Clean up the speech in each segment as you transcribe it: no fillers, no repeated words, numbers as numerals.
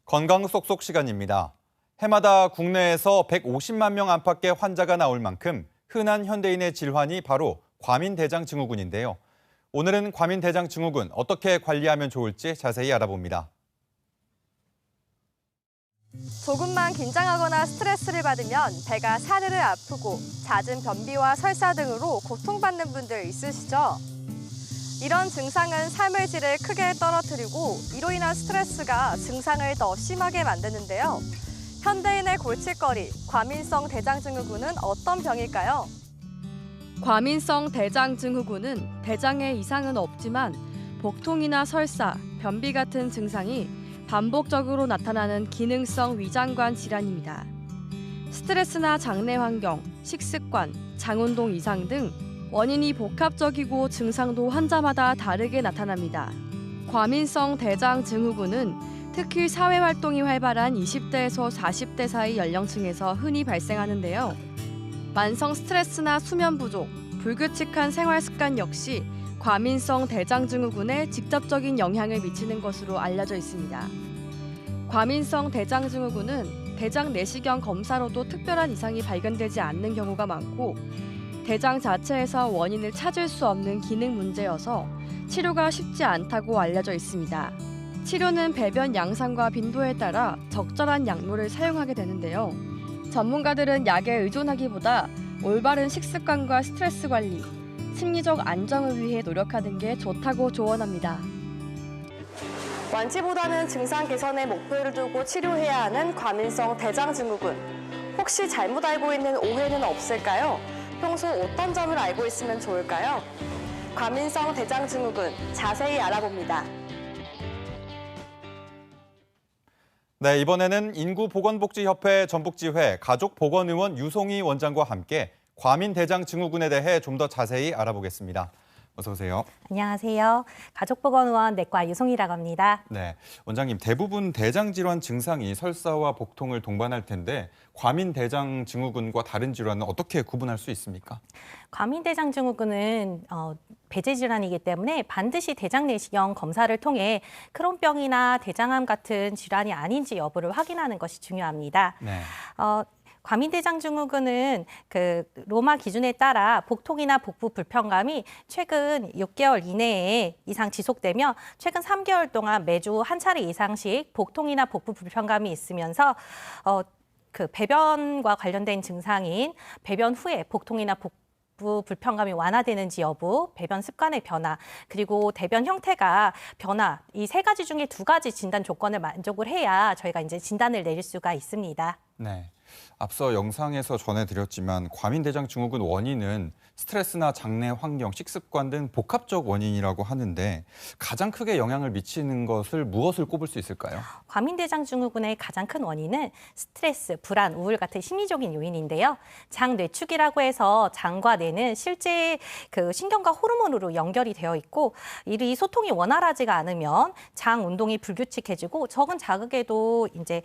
건강 쏙쏙 시간입니다. 해마다 국내에서 150만 명 안팎의 환자가 나올 만큼 흔한 현대인의 질환이 바로 과민대장증후군인데요. 오늘은 과민대장증후군 어떻게 관리하면 좋을지 자세히 알아봅니다. 조금만 긴장하거나 스트레스를 받으면 배가 사르르 아프고 잦은 변비와 설사 등으로 고통받는 분들 있으시죠? 이런 증상은 삶의 질을 크게 떨어뜨리고 이로 인한 스트레스가 증상을 더 심하게 만드는데요. 현대인의 골칫거리, 과민성 대장증후군은 어떤 병일까요? 과민성 대장증후군은 대장에 이상은 없지만 복통이나 설사, 변비 같은 증상이 반복적으로 나타나는 기능성 위장관 질환입니다. 스트레스나 장내 환경, 식습관, 장운동 이상 등 원인이 복합적이고 증상도 환자마다 다르게 나타납니다. 과민성 대장증후군은 특히 사회활동이 활발한 20대에서 40대 사이 연령층에서 흔히 발생하는데요. 만성 스트레스나 수면 부족, 불규칙한 생활 습관 역시 과민성 대장증후군에 직접적인 영향을 미치는 것으로 알려져 있습니다. 과민성 대장증후군은 대장 내시경 검사로도 특별한 이상이 발견되지 않는 경우가 많고 대장 자체에서 원인을 찾을 수 없는 기능 문제여서 치료가 쉽지 않다고 알려져 있습니다. 치료는 배변 양상과 빈도에 따라 적절한 약물을 사용하게 되는데요. 전문가들은 약에 의존하기보다 올바른 식습관과 스트레스 관리, 심리적 안정을 위해 노력하는 게 좋다고 조언합니다. 완치보다는 증상 개선에 목표를 두고 치료해야 하는 과민성 대장증후군. 혹시 잘못 알고 있는 오해는 없을까요? 평소 어떤 점을 알고 있으면 좋을까요? 과민성 대장증후군 자세히 알아봅니다. 네, 이번에는 인구보건복지협회 전북지회 가족보건의원 유송희 원장과 함께 과민대장증후군에 대해 좀 더 자세히 알아보겠습니다. 어서 오세요. 안녕하세요. 가족보건의원 내과 유송희라고 합니다. 네, 원장님 대부분 대장질환 증상이 설사와 복통을 동반할 텐데 과민대장증후군과 다른 질환은 어떻게 구분할 수 있습니까? 과민대장증후군은 배제 질환이기 때문에 반드시 대장 내시경 검사를 통해 크론병이나 대장암 같은 질환이 아닌지 여부를 확인하는 것이 중요합니다. 네. 과민대장증후군은 로마 기준에 따라 복통이나 복부 불편감이 최근 6개월 이내에 이상 지속되며 최근 3개월 동안 매주 한 차례 이상씩 복통이나 복부 불편감이 있으면서 배변과 관련된 증상인 배변 후에 복통이나 복부 불편감이 완화되는지 여부, 배변 습관의 변화, 그리고 대변 형태가 변화, 이 세 가지 중에 두 가지 진단 조건을 만족을 해야 저희가 이제 진단을 내릴 수가 있습니다. 네. 앞서 영상에서 전해드렸지만 과민대장증후군 원인은 스트레스나 장내 환경, 식습관 등 복합적 원인이라고 하는데 가장 크게 영향을 미치는 것을 무엇을 꼽을 수 있을까요? 과민대장증후군의 가장 큰 원인은 스트레스, 불안, 우울 같은 심리적인 요인인데요. 장뇌축이라고 해서 장과 뇌는 실제 신경과 호르몬으로 연결이 되어 있고 이 소통이 원활하지가 않으면 장 운동이 불규칙해지고 적은 자극에도 이제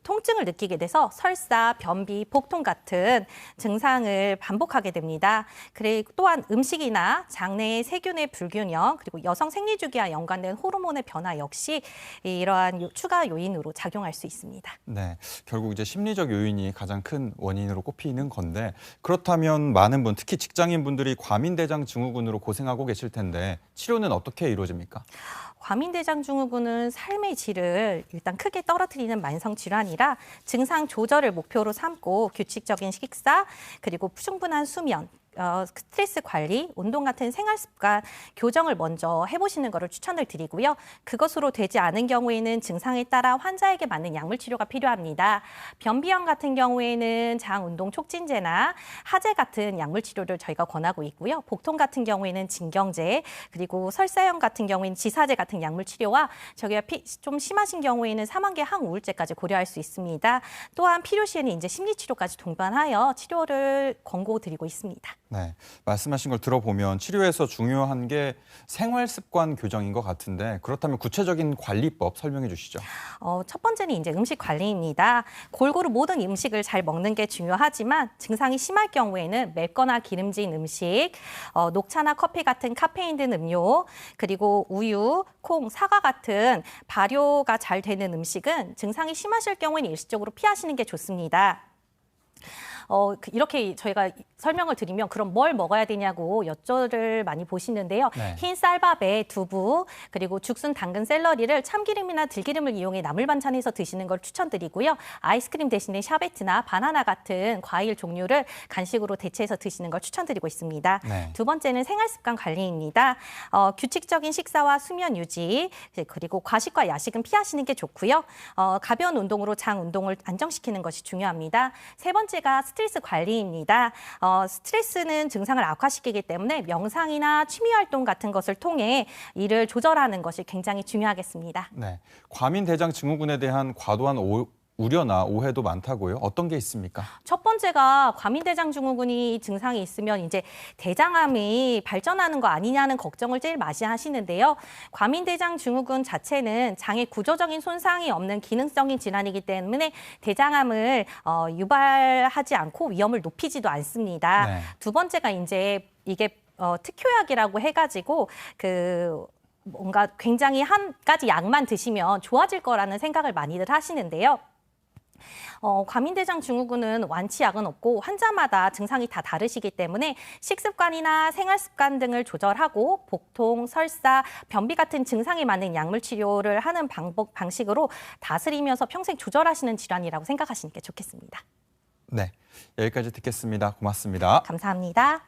통증을 느끼게 돼서 설사, 변비, 복통 같은 증상을 반복하게 됩니다. 그리고 또한 음식이나 장내의 세균의 불균형, 그리고 여성 생리주기와 연관된 호르몬의 변화 역시 이러한 추가 요인으로 작용할 수 있습니다. 네, 결국 이제 심리적 요인이 가장 큰 원인으로 꼽히는 건데 그렇다면 많은 분, 특히 직장인분들이 과민대장증후군으로 고생하고 계실 텐데 치료는 어떻게 이루어집니까? 과민대장증후군은 삶의 질을 일단 크게 떨어뜨리는 만성 질환이라 증상 조절을 목표로 삼고 규칙적인 식사, 그리고 충분한 수면, 스트레스 관리, 운동 같은 생활 습관 교정을 먼저 해보시는 것을 추천을 드리고요. 그것으로 되지 않은 경우에는 증상에 따라 환자에게 맞는 약물 치료가 필요합니다. 변비형 같은 경우에는 장 운동 촉진제나 하제 같은 약물 치료를 저희가 권하고 있고요. 복통 같은 경우에는 진경제, 그리고 설사형 같은 경우에는 지사제 같은 약물 치료와 저희가 좀 심하신 경우에는 사망계 항우울제까지 고려할 수 있습니다. 또한 필요시에는 이제 심리치료까지 동반하여 치료를 권고드리고 있습니다. 네, 말씀하신 걸 들어보면 치료에서 중요한 게 생활 습관 교정인 것 같은데 그렇다면 구체적인 관리법 설명해 주시죠. 첫 번째는 이제 음식 관리입니다. 골고루 모든 음식을 잘 먹는 게 중요하지만 증상이 심할 경우에는 맵거나 기름진 음식, 녹차나 커피 같은 카페인 든 음료, 그리고 우유, 콩, 사과 같은 발효가 잘 되는 음식은 증상이 심하실 경우에는 일시적으로 피하시는 게 좋습니다. 이렇게 저희가 설명을 드리면 그럼 뭘 먹어야 되냐고 여쭤를 많이 보시는데요. 네. 흰 쌀밥에 두부, 그리고 죽순, 당근, 샐러리를 참기름이나 들기름을 이용해 나물 반찬에서 드시는 걸 추천드리고요. 아이스크림 대신에 샤베트나 바나나 같은 과일 종류를 간식으로 대체해서 드시는 걸 추천드리고 있습니다. 네. 두 번째는 생활습관 관리입니다. 규칙적인 식사와 수면 유지, 그리고 과식과 야식은 피하시는 게 좋고요. 가벼운 운동으로 장 운동을 안정시키는 것이 중요합니다. 세 번째가 스트레스 관리입니다. 스트레스는 증상을 악화시키기 때문에 명상이나 취미활동 같은 것을 통해 이를 조절하는 것이 굉장히 중요하겠습니다. 네, 과민대장 증후군에 대한 과도한 우려나 오해도 많다고요? 어떤 게 있습니까? 첫 번째가 과민대장 증후군이 증상이 있으면 이제 대장암이 발전하는 거 아니냐는 걱정을 제일 많이 하시는데요. 과민대장 증후군 자체는 장의 구조적인 손상이 없는 기능성인 질환이기 때문에 대장암을 유발하지 않고 위험을 높이지도 않습니다. 네. 두 번째가 이제 이게 특효약이라고 해가지고 뭔가 굉장히 한 가지 약만 드시면 좋아질 거라는 생각을 많이들 하시는데요. 과민대장 증후군은 완치약은 없고 환자마다 증상이 다 다르시기 때문에 식습관이나 생활습관 등을 조절하고 복통, 설사, 변비 같은 증상에 맞는 약물 치료를 하는 방식으로 다스리면서 평생 조절하시는 질환이라고 생각하시는 게 좋겠습니다. 네, 여기까지 듣겠습니다. 고맙습니다. 감사합니다.